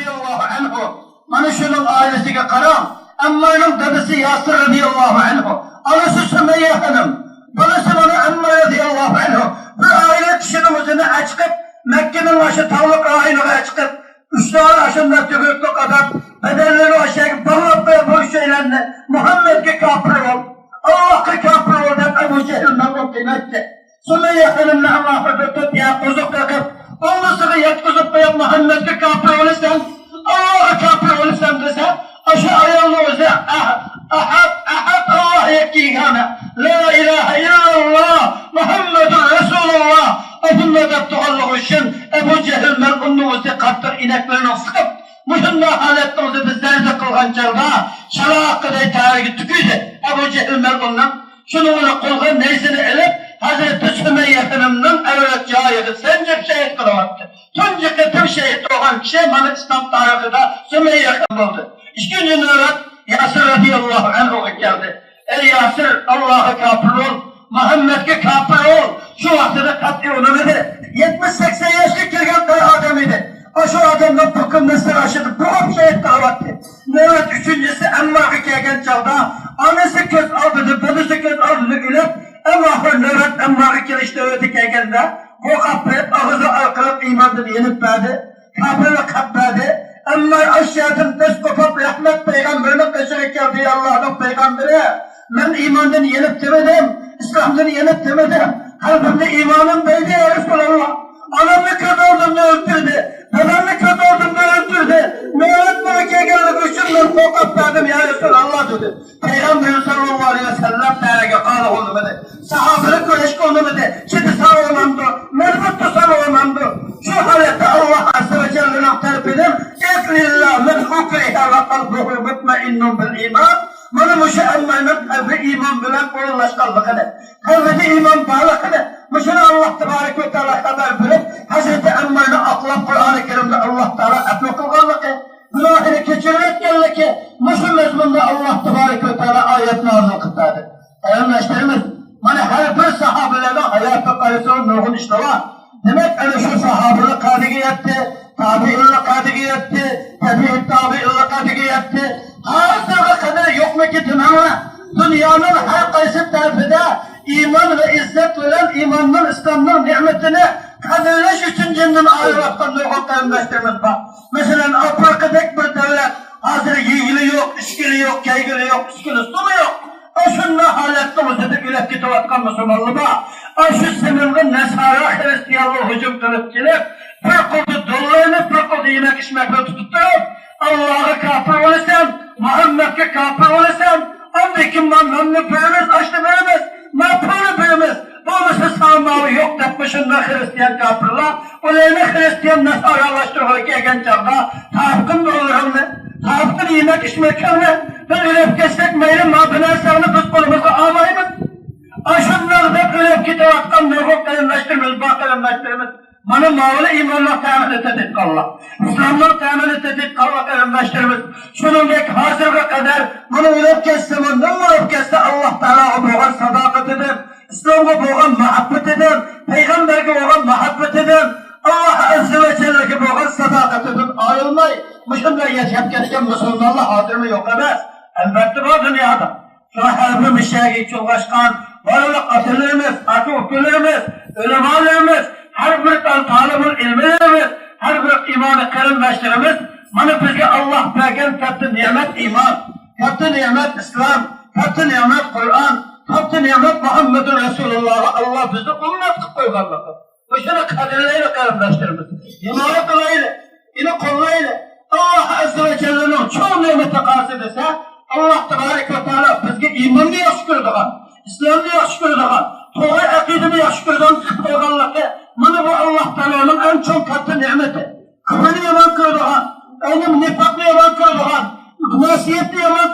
radıyallahu anhu. Mana şunun ailesiga qarang. Ammarning dadasi Yasir radıyallahu anhu. Anası Sümeyye hanım. Balası mana Ammar radıyallahu anhu. Bu aile kişinin o'zini açıkıp Mekke'nin aşı tavlık ayını açıkıp 3 tane aşında tükürtlük adam bedelleri aşağı bağlap bu şeylerini Muhammed'e kafir ol. Allah'a kafir ol deyip Ebu Cehil'den o kıymetti. Sümeyye hanımla Allah'a tutup ya ozuq takıp olmasını yatkızıp da Muhammed'e kafir olursan Allah'a kafir olursan dese aşağı ayağını ozu ahad Allah yekkiyana la ilahe illallah Muhammedun Resulullah adında da tuğallığı için Ebu Cehil merhumluğu ozu kaptır ineklerini sıkıp Muşunda haletde ozu bizlerde kılgan çağda şala hakkıday tarihi tüküydü Ebu Cehil merhumdan şununla kolgan neysini elip Hazreti Sümeyye hanımның evlet cahiyeti sence şehit kılıvattı. Tunca ketim şehit olan kişi bana İslam tarihinde Sümeyye hanım oldu. İkinci nöbet Yasir radıyallahu anh'a geldi. Ey Yasir Allah'a kafir ol, Muhammed'e kafir ol. Şu vaxtıda katli onu dedi. 70-80 yaşlı kirgen bir adam idi. O şu adamdan tıkım nesir aşırdı. Bu şehit kılıvattı. Nöbet üçüncüsü Ammar'a gelgen çağda anası göz aldı, babası göz aldı gülüp Allah'a nöbet Ammar'a gelişte öğütü gelgende bu kapı ağzı alkılıp imanını yenip verdi. Kapıyla kap verdi. Ammar aşağıdan döz kopup rahmet peygamberine kaçırık geldi Allah'ın peygamberi. Ben imanını yenip demedim, İslam'ını yenip demedim. Kalbimde imanım beydi ya Resulallah. Anamı kötü olduğumda öldürdü. Babamı kötü olduğumda öldürdü. Mevlet Mülkiye geldik için ben kokap verdim ya Resulallah dedi. Peygamber sallallahu aleyhi ve sellem derege kâle oldu dedi. Sahabelik güreşki oldu dedi. Şimdi sağ olmandı. Merhubtu sağ olmandı. Şu halette Allah Azze ve Celle'nin terbidir. İklillah min hukriha ve kalbuhu mutmainnun bil iman. Bana muşu emmayının kalbi iman bilen kurullaşkanlıkını. Kalbide iman bağlıkını. Muşunu Allah tebarek ve teala haber bilip Hazreti Emmay'ın akla Kur'an-ı Kerim'de Allah Teala etme kılganlıkı. Günahını keçirmek geldi ki Muşu mezmununda Allah tebarek ve teala ayet nazıl kıttadı. Eylemleştirimiz bana her bir sahabelerden hayat ve karısının nurgun işte var. Demek öyle şu sahabelik kadigi etti, tabi'inle kadigi etti, tabi'in tabi'inle kadigi etti. Hazırga kadar yok mu ki tümama? Dünyanın her kayısı tarafında iman ve izzet veren imanın, İslam'ın nimetini kadirleş için cennetin ahiretten nurgun kaymlaştırmaz bak. Mesela Afrika'daki bir devlet hazır yiğili yok, işkili yok, keygili yok, işkili sonu yok. Aşınna halette uzada gülep gitvatkan Müslümanlı bak. Aşı semirgin Nesara Hristiyanlığı hücum kılıp gelip bir kurdu dolayını bir kurdu yemek içmekle tutup Allah'a kafir olursan, Muhammed'e kafir olursan andaki mamnunlu büyümüz, açlı büyümüz, mağpuru büyümüz bu olursa sağmağı yok depmişinde Hristiyan kafirler olayını Hristiyan Nesara'laştırığı gelgen çağda tahakkın da olur mu? Tahakkın yemek içmek mi? Ben ölüp geçsek meyli mağbına sağını biz kolumuzu almayız. Aşınlarda ölüp gitvatkan nurguk kalimleştirimiz, bakalimleştirimiz. Bana mağlı imanla temin ededik Allah. İslam'la temin ededik Allah kalimleştirimiz. Şunundaki hazırga kadar bunu ölüp geçse, bunu ölüp geçse Allah Teala o boğan sadakat edin. İslam'a boğan muhabbet edin. Peygamber'e boğan muhabbet edin. Allah Azze ve Celle'ye boğan sadakat edin. Ayrılmayın. Müşümle yaşayıp geçken Müslümanlar hatırımı yok emez. Elbette bu dünyada. Şu her bir şeyi çulgaşkan, varlık atılırımız, atı okularımız, ölemalarımız, her bir talibul ilmilerimiz, her bir imanı karimleştirimiz, bana bizge Allah bergen tatlı nimet iman, tatlı nimet İslam, tatlı nimet Kur'an, tatlı nimet Muhammedun Resulullah'a Allah bizi ümmet kıp koyganlıkı. Başına kadirleyle karimleştirimiz. İmanı kılayla, yine kollayla, Allah Azze ve Celle'nin çoğu nimete karşı dese, Allah Tebarek ve Teala bizge imanını yaxşı gördüğün, İslam'ını yaxşı gördüğün, doğru akidini yaxşı gördüğün koyganlıkı, bunu bu Allah Teala'nın en çok katı nimeti. Kıvını yaman gördüğün, onun nifaklı yaman gördüğün, nasiyetli yaman